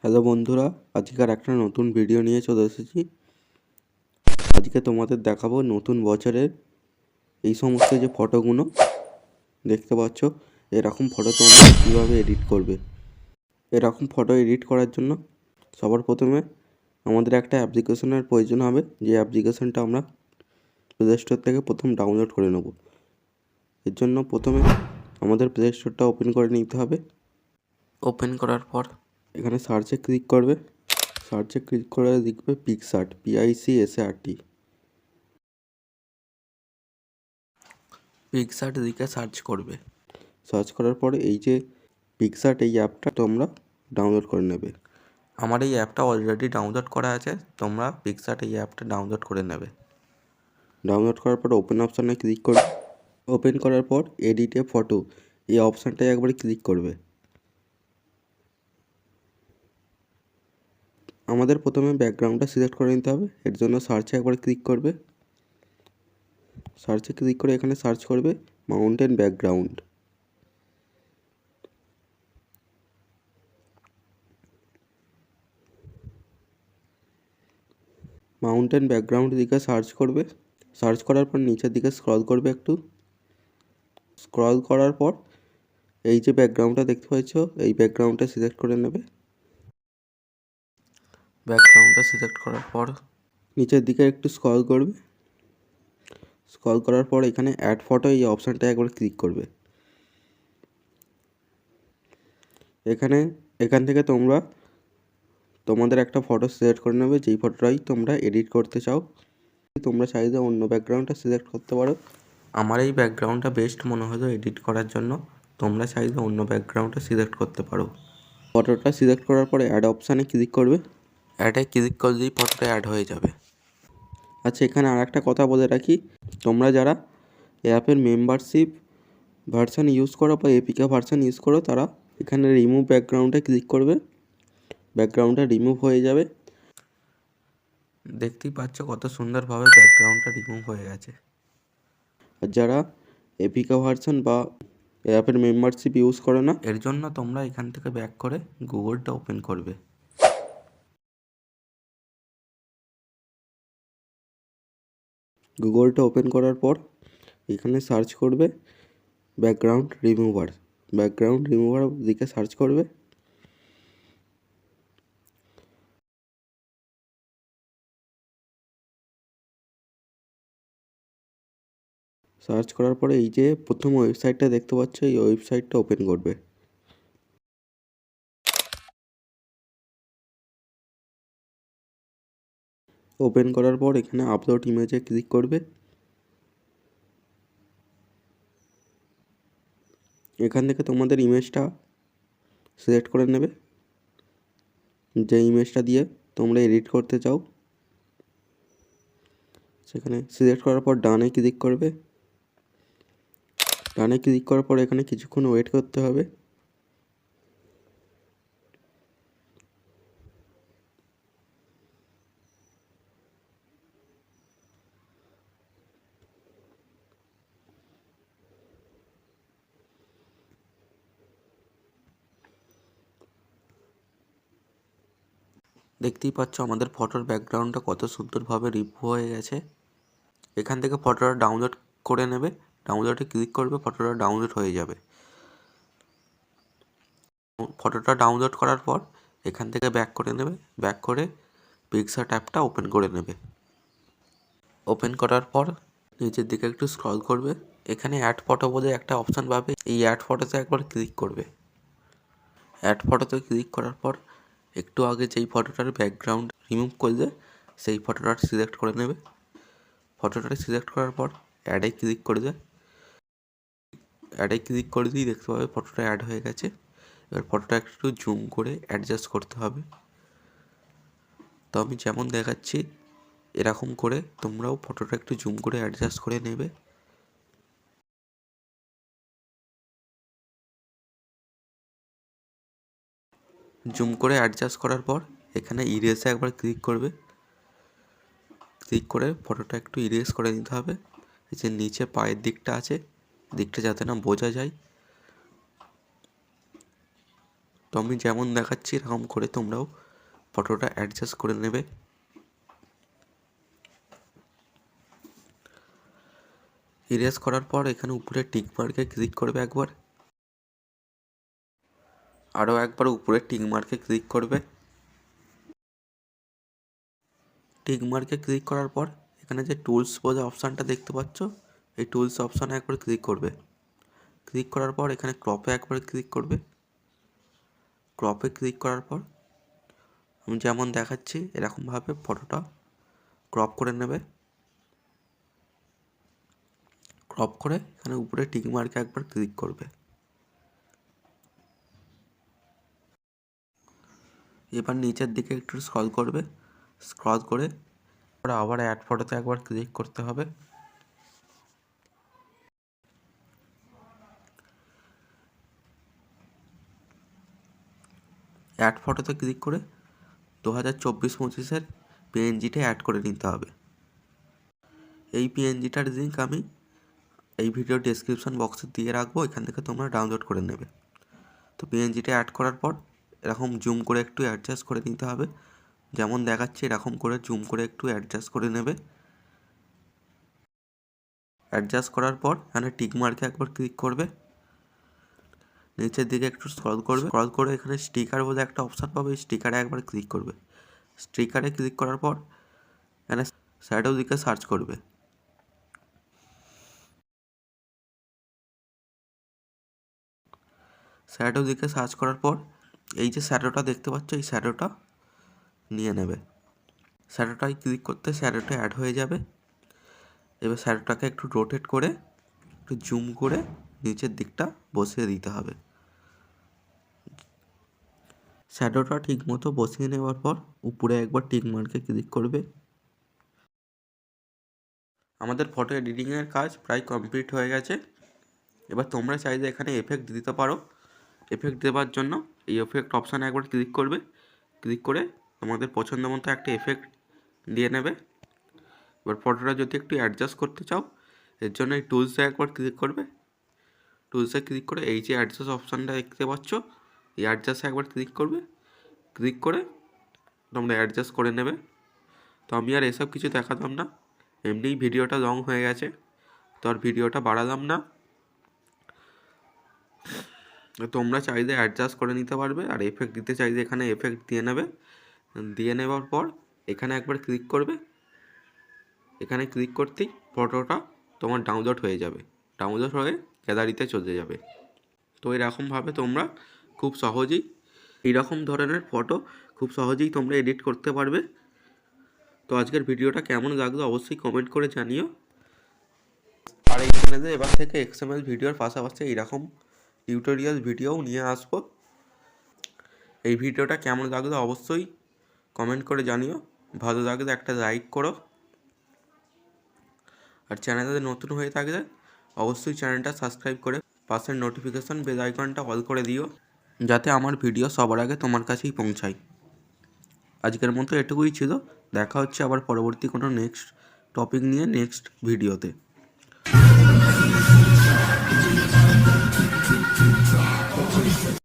Hello বন্ধুরা, আজকের একটা নতুন ভিডিও নিয়ে চলে এসেছি। আজকে তোমাদের দেখাবো নতুন বছরের এই সমস্ত যে ফটোগুলো দেখতে পাচ্ছ, এরকম ফটো তোমরা কীভাবে এডিট করবে। এরকম ফটো এডিট করার জন্য সবার প্রথমে আমাদের একটা অ্যাপ্লিকেশনের প্রয়োজন হবে, যে অ্যাপ্লিকেশনটা আমরা প্লে স্টোর থেকে প্রথম ডাউনলোড করে নেব। এর জন্য প্রথমে আমাদের প্লে স্টোরটা ওপেন করে নিতে হবে। ওপেন করার পর এখানে সার্চে ক্লিক করবে। সার্চে ক্লিক করে লিখবে পিকসার্ট, PICSART। পিকসার্ট লিখে সার্চ করবে। সার্চ করার পরে এই যে পিকসার্ট, এই অ্যাপটা তোমরা ডাউনলোড করে নেবে। আমার এই অ্যাপটা অলরেডি ডাউনলোড করা আছে, তোমরা পিকসার্ট এই অ্যাপটা ডাউনলোড করে নেবে। ডাউনলোড করার পর ওপেন অপশানে ক্লিক করবে। ওপেন করার পর এডিটে ফটো এই অপশানটায় একবারে ক্লিক করবে। আমাদের প্রথমে ব্যাকগ্রাউন্ডটা সিলেক্ট করে নিতে হবে। এর জন্য সার্চে একবার ক্লিক করবে। সার্চে ক্লিক করে এখানে সার্চ করবে মাউন্টেন ব্যাকগ্রাউন্ড। মাউন্টেন ব্যাকগ্রাউন্ড দিকে সার্চ করবে। সার্চ করার পর নিচের দিকে স্ক্রল করবে একটু। স্ক্রল করার পর এই যে ব্যাকগ্রাউন্ডটা দেখতে পাচ্ছ, এই ব্যাকগ্রাউন্ডটা সিলেক্ট করে নেবে। ব্যাকগ্রাউন্ডটা সিলেক্ট করার পর নিচের দিকে একটু স্ক্রল করবে। স্ক্রল করার পর এখানে অ্যাড ফটো এই অপশানটা একবার ক্লিক করবে। এখান থেকে তোমরা তোমাদের একটা ফটো সিলেক্ট করে নেবে, যেই ফটোটাই তোমরা এডিট করতে চাও। তোমরা চাইলে অন্য ব্যাকগ্রাউন্ডটা সিলেক্ট করতে পারো। আমার এই ব্যাকগ্রাউন্ডটা বেস্ট মনে হলো এডিট করার জন্য, তোমরা চাইলে অন্য ব্যাকগ্রাউন্ডটা সিলেক্ট করতে পারো। ফটোটা সিলেক্ট করার পরে অ্যাড অপশানে ক্লিক করবে। অ্যাডে ক্লিক করলেই ফটোটা অ্যাড হয়ে যাবে। আচ্ছা, এখানে আর একটা কথা বলে রাখি, তোমরা যারা অ্যাপের মেম্বারশিপ ভার্সান ইউজ করো বা এপিকে ভার্সান ইউজ করো, তারা এখানে রিমুভ ব্যাকগ্রাউন্ডে ক্লিক করবে। ব্যাকগ্রাউন্ডটা রিমুভ হয়ে যাবে। দেখতেই পাচ্ছ কত সুন্দরভাবে ব্যাকগ্রাউন্ডটা রিমুভ হয়ে গেছে। আর যারা এপিকে ভার্সান বা অ্যাপের মেম্বারশিপ ইউজ করে না, এর জন্য তোমরা এখান থেকে ব্যাক করে গুগলটা ওপেন করবে। গুগলটা ওপেন করার পর এখানে সার্চ করবে ব্যাকগ্রাউন্ড রিমুভার। ব্যাকগ্রাউন্ড রিমুভার দিকে সার্চ করবে। সার্চ করার পরে এই যে প্রথম ওয়েবসাইটটা দেখতে পাচ্ছ, এই ওয়েবসাইটটা ওপেন করবে। ওপেন করার পর এখানে আপলোড ইমেজে ক্লিক করবে। এখান থেকে তোমাদের ইমেজটা সিলেক্ট করে নেবে, যে ইমেজটা দিয়ে তোমরা এডিট করতে চাও। সেখানে সিলেক্ট করার পর ডানে ক্লিক করবে। ডানে ক্লিক করার পর এখানে কিছুক্ষণ ওয়েট করতে হবে। দেখতেই পাচ্ছ আমাদের ফটোর ব্যাকগ্রাউন্ডটা কত সুন্দরভাবে রিমুভ হয়ে গেছে। এখান থেকে ফটোটা ডাউনলোড করে নেবে। ডাউনলোডে ক্লিক করবে, ফটোটা ডাউনলোড হয়ে যাবে। ফটোটা ডাউনলোড করার পর এখান থেকে ব্যাক করে নেবে। ব্যাক করে পিকসার্ট অ্যাপটা ওপেন করে নেবে। ওপেন করার পর নিচের দিকে একটু স্ক্রল করবে। এখানে অ্যাড ফটো বলে একটা অপশান পাবে, এই অ্যাড ফটোতে একবার ক্লিক করবে। অ্যাড ফটোতে ক্লিক করার পর একটু আগে যেই ফটোটার ব্যাকগ্রাউন্ড রিমুভ করলে সেই ফটোটা সিলেক্ট করে নেবে। ফটোটা সিলেক্ট করার পর অ্যাডে ক্লিক করে দেয়। অ্যাডে ক্লিক করে দিয়েই দেখতে পাবে ফটোটা অ্যাড হয়ে গেছে। এবার ফটোটা একটু জুম করে অ্যাডজাস্ট করতে হবে। তো আমি যেমন দেখাচ্ছি এরকম করে তোমরাও ফটোটা একটু জুম করে অ্যাডজাস্ট করে নেবে। জুম করে অ্যাডজাস্ট করার পর এখানে ইরেজে একবার ক্লিক করবে। ক্লিক করে ফটোটা একটু ইরেজ করে নিতে হবে। এই যে নিচে পায়ের দিকটা আছে, দিকটা যাতে না বোঝা যায়। তো আমি যেমন দেখাচ্ছি এরকম করে তোমরাও ফটোটা অ্যাডজাস্ট করে নেবে। ইরেজ করার পর এখানে উপরে টিক মার্কে ক্লিক করবে একবার, আরও একবার উপরে টিক মার্কে ক্লিক করবে। টিক মার্কে ক্লিক করার পর এখানে যে টুলস বলে অপশানটা দেখতে পাচ্ছ, এই টুলস অপশানে একবার ক্লিক করবে। ক্লিক করার পর এখানে ক্রপে একবার ক্লিক করবে। ক্রপে ক্লিক করার পর আমি যেমন দেখাচ্ছি এরকমভাবে ফটোটা ক্রপ করে নেবে। ক্রপ করে এখানে উপরে টিক মার্কে একবার ক্লিক করবে। এবার নিচের দিকে একটু স্ক্রল করবে, স্ক্রল করে আবার অ্যাড ফটোতে একবার ক্লিক করতে হবে। অ্যাড ফটোতে ক্লিক করে 2024-25 পিএনজিটা অ্যাড করে নিতে হবে। এই পিএনজিটার লিঙ্ক আমি এই ভিডিও ডেসক্রিপশন বক্সে দিয়ে রাখবো, এখান থেকে তোমরা ডাউনলোড করে নেবে। তো পিএনজিটা অ্যাড করার পর এরকম জুম করে একটু অ্যাডজাস্ট করে নিতে হবে, যেমন দেখাচ্ছি এরকম করে জুম করে একটু অ্যাডজাস্ট করে নেবে। অ্যাডজাস্ট করার পর এখানে টিক মার্কে একবার ক্লিক করবে। নিচের দিকে একটু স্ক্রল করবে, স্ক্রল করে এখানে স্টিকার বলে একটা অপশান পাবে, স্টিকারে একবার ক্লিক করবে। স্টিকারে ক্লিক করার পর এখানে শ্যাডো দিকে সার্চ করবে। শ্যাডো দিকে সার্চ করার পর এই যে শ্যাডোটা দেখতে পাচ্ছ, এই শ্যাডোটা নিয়ে নেবে। শ্যাডোটায় ক্লিক করতে শ্যাডোটা অ্যাড হয়ে যাবে। এবার শ্যাডোটাকে একটু রোটেট করে একটু জুম করে নিচের দিকটা বসিয়ে দিতে হবে। শ্যাডোটা ঠিক মতো বসিয়ে নেওয়ার পর উপরে একবার টিক মার্কে ক্লিক করবে। আমাদের ফটো এডিটিংয়ের কাজ প্রায় কমপ্লিট হয়ে গেছে। এবার তোমরা চাইলে এখানে এফেক্ট দিতে পারো। এফেক্ট দেওয়ার জন্য এই এফেক্ট অপশানে একবার ক্লিক করবে। ক্লিক করে তোমাদের পছন্দ মতো একটা এফেক্ট দিয়ে নেবে। এবার ফটোটা যদি একটু অ্যাডজাস্ট করতে চাও, এর জন্য এই টুলসে একবার ক্লিক করবে। টুলসে ক্লিক করে এই যে অ্যাডজাস্ট অপশানটা দেখতে পাচ্ছ, এই অ্যাডজাস্টে একবার ক্লিক করবে। ক্লিক করে তোমরা অ্যাডজাস্ট করে নেবে। তো আমি আর এসব কিছু দেখাতাম না, এমনিই ভিডিওটা লং হয়ে গেছে, তো আর ভিডিওটা বাড়ালাম না। তোমরা চাইলে অ্যাডজাস্ট করে নিতে পারবে, আর এফেক্ট দিতে চাইলে এখানে এফেক্ট দিয়ে নেবে। দিয়ে নেওয়ার পর এখানে একবার ক্লিক করবে। এখানে ক্লিক করতেই ফটোটা তোমার ডাউনলোড হয়ে যাবে, ডাউনলোড হয়ে গ্যালারিতে চলে যাবে। তো এরকমভাবে তোমরা খুব সহজেই এইরকম ধরনের ফটো খুব সহজেই তোমরা এডিট করতে পারবে। তো আজকের ভিডিওটা কেমন লাগলো অবশ্যই কমেন্ট করে জানিও। আর এই চ্যানেলে এবার থেকে এক্সএমএল ভিডিওর পাশাপাশি এইরকম টিউটোরিয়াল ভিডিওও নিয়ে আসবো। এই ভিডিওটা কেমন লাগলো অবশ্যই কমেন্ট করে জানিও। ভালো লাগলে একটা লাইক করো, আর চ্যানেলে নতুন হয়ে থাকলে অবশ্যই চ্যানেলটা সাবস্ক্রাইব করে পাশের নোটিফিকেশন বেল আইকনটা অল করে দিও, যাতে আমার ভিডিও সবার আগে তোমার কাছেই পৌঁছায়। আজকের মতো এটুকুই ছিল। দেখা হচ্ছে আবার পরবর্তী কোনো নেক্সট টপিক নিয়ে নেক্সট ভিডিওতে।